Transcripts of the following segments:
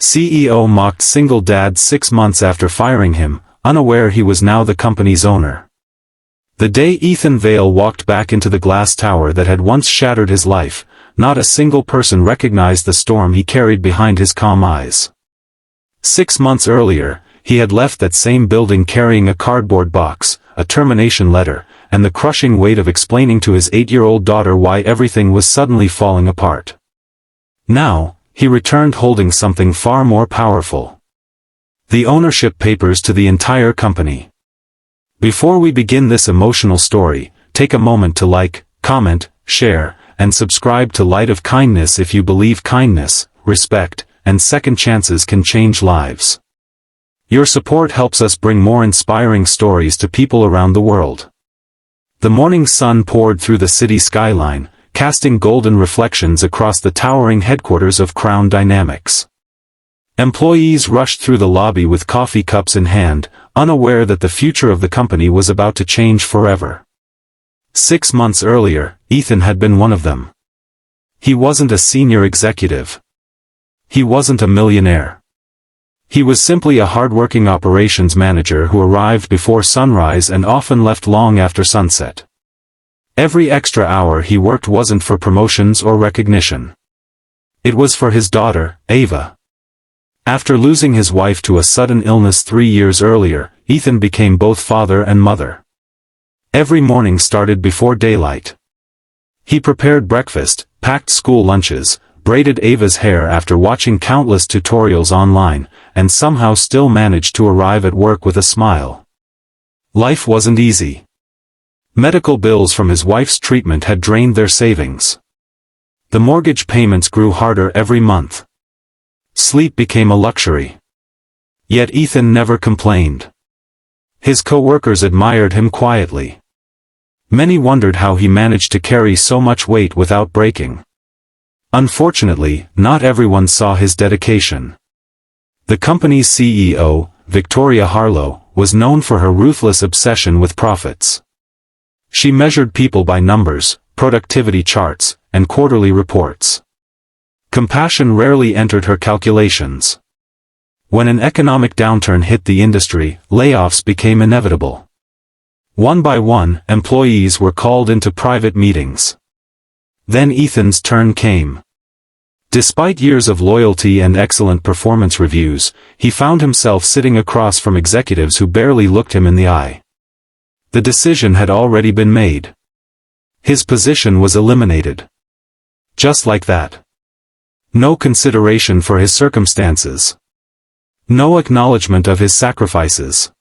CEO mocked single dad 6 months after firing him, unaware he was now the company's owner. The day Ethan Vale walked back into the glass tower that had once shattered his life, not a single person recognized the storm he carried behind his calm eyes. 6 months earlier, he had left that same building carrying a cardboard box, a termination letter, and the crushing weight of explaining to his 8-year-old daughter why everything was suddenly falling apart. Now, he returned holding something far more powerful. The ownership papers to the entire company. Before we begin this emotional story, take a moment to like, comment, share, and subscribe to Light of Kindness if you believe kindness, respect, and second chances can change lives. Your support helps us bring more inspiring stories to people around the world. The morning sun poured through the city skyline, casting golden reflections across the towering headquarters of Crown Dynamics. Employees rushed through the lobby with coffee cups in hand, unaware that the future of the company was about to change forever. 6 months earlier, Ethan had been one of them. He wasn't a senior executive. He wasn't a millionaire. He was simply a hardworking operations manager who arrived before sunrise and often left long after sunset. Every extra hour he worked wasn't for promotions or recognition. It was for his daughter, Ava. After losing his wife to a sudden illness 3 years earlier, Ethan became both father and mother. Every morning started before daylight. He prepared breakfast, packed school lunches, braided Ava's hair after watching countless tutorials online, and somehow still managed to arrive at work with a smile. Life wasn't easy. Medical bills from his wife's treatment had drained their savings. The mortgage payments grew harder every month. Sleep became a luxury. Yet Ethan never complained. His co-workers admired him quietly. Many wondered how he managed to carry so much weight without breaking. Unfortunately, not everyone saw his dedication. The company's CEO, Victoria Harlow, was known for her ruthless obsession with profits. She measured people by numbers, productivity charts, and quarterly reports. Compassion rarely entered her calculations. When an economic downturn hit the industry, layoffs became inevitable. One by one, employees were called into private meetings. Then Ethan's turn came. Despite years of loyalty and excellent performance reviews, he found himself sitting across from executives who barely looked him in the eye. The decision had already been made. His position was eliminated. Just like that. No consideration for his circumstances. No acknowledgement of his sacrifices.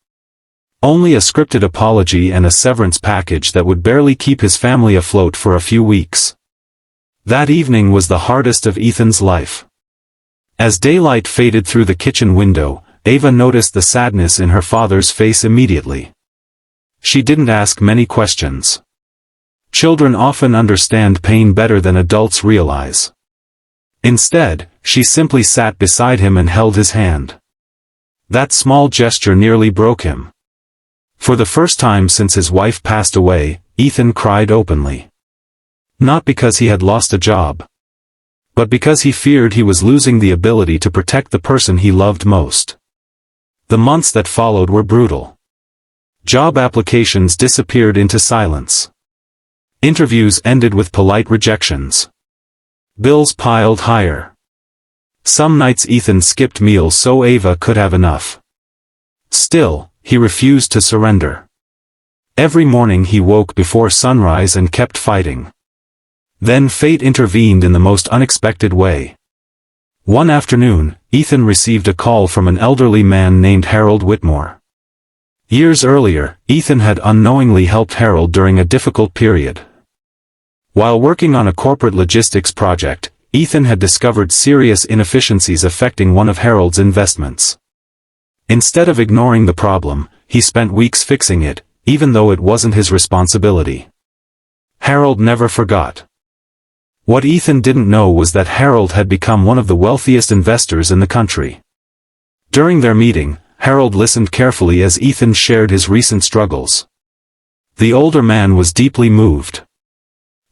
Only a scripted apology and a severance package that would barely keep his family afloat for a few weeks. That evening was the hardest of Ethan's life. As daylight faded through the kitchen window, Ava noticed the sadness in her father's face immediately. She didn't ask many questions. Children often understand pain better than adults realize. Instead, she simply sat beside him and held his hand. That small gesture nearly broke him. For the first time since his wife passed away, Ethan cried openly. Not because he had lost a job, but because he feared he was losing the ability to protect the person he loved most. The months that followed were brutal. Job applications disappeared into silence. Interviews ended with polite rejections. Bills piled higher. Some nights Ethan skipped meals so Ava could have enough. Still, he refused to surrender. Every morning he woke before sunrise and kept fighting. Then fate intervened in the most unexpected way. One afternoon, Ethan received a call from an elderly man named Harold Whitmore. Years earlier, Ethan had unknowingly helped Harold during a difficult period. While working on a corporate logistics project, Ethan had discovered serious inefficiencies affecting one of Harold's investments. Instead of ignoring the problem, he spent weeks fixing it, even though it wasn't his responsibility. Harold never forgot. What Ethan didn't know was that Harold had become one of the wealthiest investors in the country. During their meeting, Harold listened carefully as Ethan shared his recent struggles. The older man was deeply moved.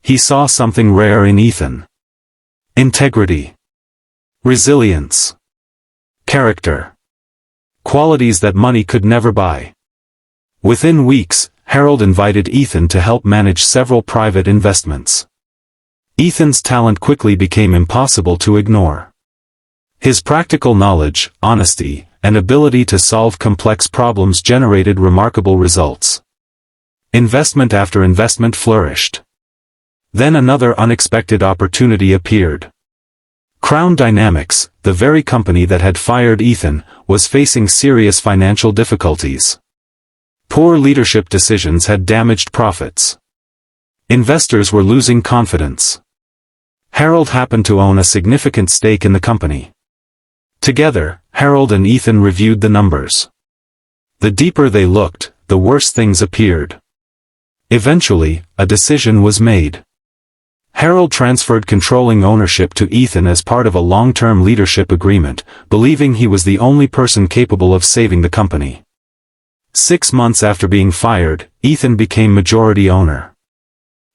He saw something rare in Ethan. Integrity. Resilience. Character. Qualities that money could never buy. Within weeks, Harold invited Ethan to help manage several private investments. Ethan's talent quickly became impossible to ignore. His practical knowledge, honesty, and ability to solve complex problems generated remarkable results. Investment after investment flourished. Then another unexpected opportunity appeared. Crown Dynamics, the very company that had fired Ethan, was facing serious financial difficulties. Poor leadership decisions had damaged profits. Investors were losing confidence. Harold happened to own a significant stake in the company. Together, Harold and Ethan reviewed the numbers. The deeper they looked, the worse things appeared. Eventually, a decision was made. Harold transferred controlling ownership to Ethan as part of a long-term leadership agreement, believing he was the only person capable of saving the company. 6 months after being fired, Ethan became majority owner.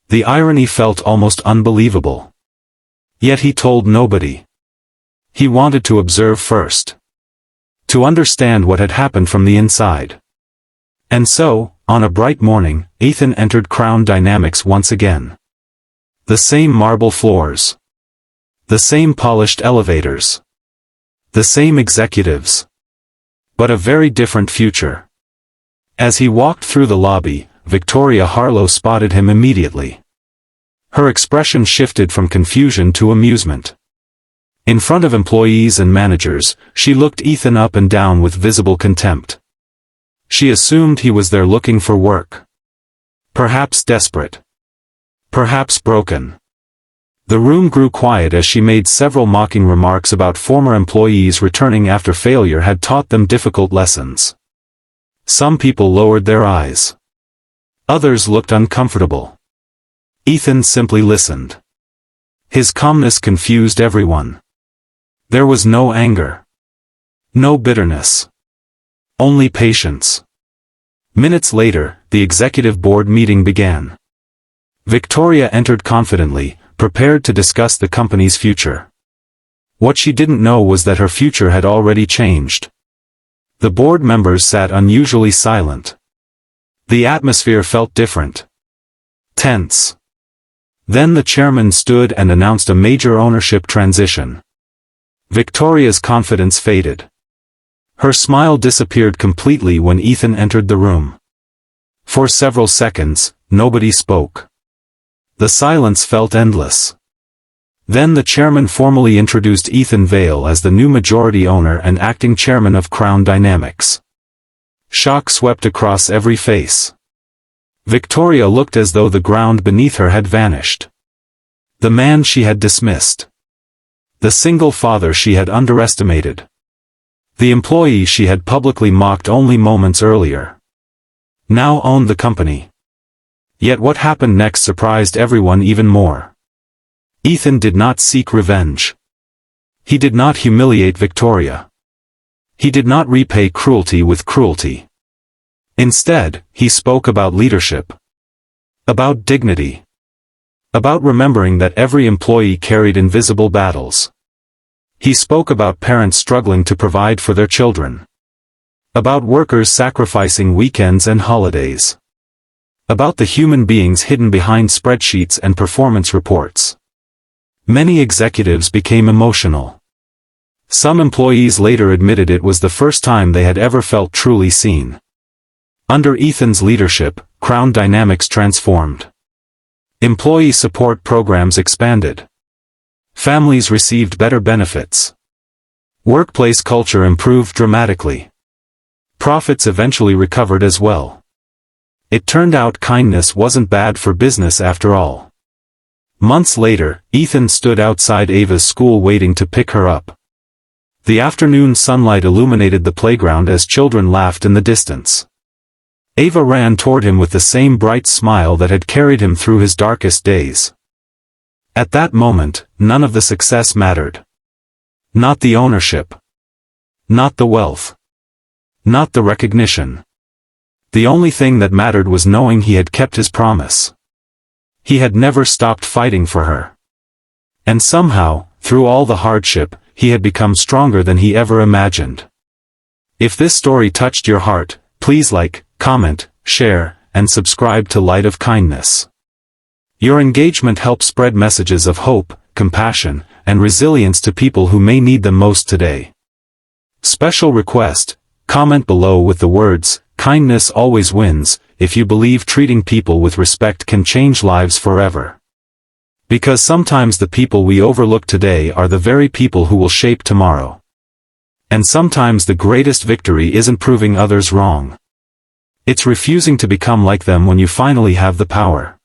The irony felt almost unbelievable. Yet he told nobody. He wanted to observe first. To understand what had happened from the inside. And so, on a bright morning, Ethan entered Crown Dynamics once again. The same marble floors. The same polished elevators. The same executives. But a very different future. As he walked through the lobby, Victoria Harlow spotted him immediately. Her expression shifted from confusion to amusement. In front of employees and managers, she looked Ethan up and down with visible contempt. She assumed he was there looking for work. Perhaps desperate. Perhaps broken. The room grew quiet as she made several mocking remarks about former employees returning after failure had taught them difficult lessons. Some people lowered their eyes. Others looked uncomfortable. Ethan simply listened. His calmness confused everyone. There was no anger. No bitterness. Only patience. Minutes later, the executive board meeting began. Victoria entered confidently, prepared to discuss the company's future. What she didn't know was that her future had already changed. The board members sat unusually silent. The atmosphere felt different. Tense. Then the chairman stood and announced a major ownership transition. Victoria's confidence faded. Her smile disappeared completely when Ethan entered the room. For several seconds, nobody spoke. The silence felt endless. Then the chairman formally introduced Ethan Vale as the new majority owner and acting chairman of Crown Dynamics. Shock swept across every face. Victoria looked as though the ground beneath her had vanished. The man she had dismissed. The single father she had underestimated. The employee she had publicly mocked only moments earlier. Now owned the company. Yet what happened next surprised everyone even more. Ethan did not seek revenge. He did not humiliate Victoria. He did not repay cruelty with cruelty. Instead, he spoke about leadership. About dignity. About remembering that every employee carried invisible battles. He spoke about parents struggling to provide for their children. About workers sacrificing weekends and holidays. About the human beings hidden behind spreadsheets and performance reports. Many executives became emotional. Some employees later admitted it was the first time they had ever felt truly seen. Under Ethan's leadership, Crown Dynamics transformed. Employee support programs expanded. Families received better benefits. Workplace culture improved dramatically. Profits eventually recovered as well. It turned out kindness wasn't bad for business after all. Months later, Ethan stood outside Ava's school waiting to pick her up. The afternoon sunlight illuminated the playground as children laughed in the distance. Ava ran toward him with the same bright smile that had carried him through his darkest days. At that moment, none of the success mattered. Not the ownership. Not the wealth. Not the recognition. The only thing that mattered was knowing he had kept his promise. He had never stopped fighting for her. And somehow, through all the hardship, he had become stronger than he ever imagined. If this story touched your heart, please like, comment, share, and subscribe to Light of Kindness. Your engagement helps spread messages of hope, compassion, and resilience to people who may need them most today. Special request: comment below with the words, "Kindness always wins," if you believe treating people with respect can change lives forever. Because sometimes the people we overlook today are the very people who will shape tomorrow. And sometimes the greatest victory isn't proving others wrong. It's refusing to become like them when you finally have the power.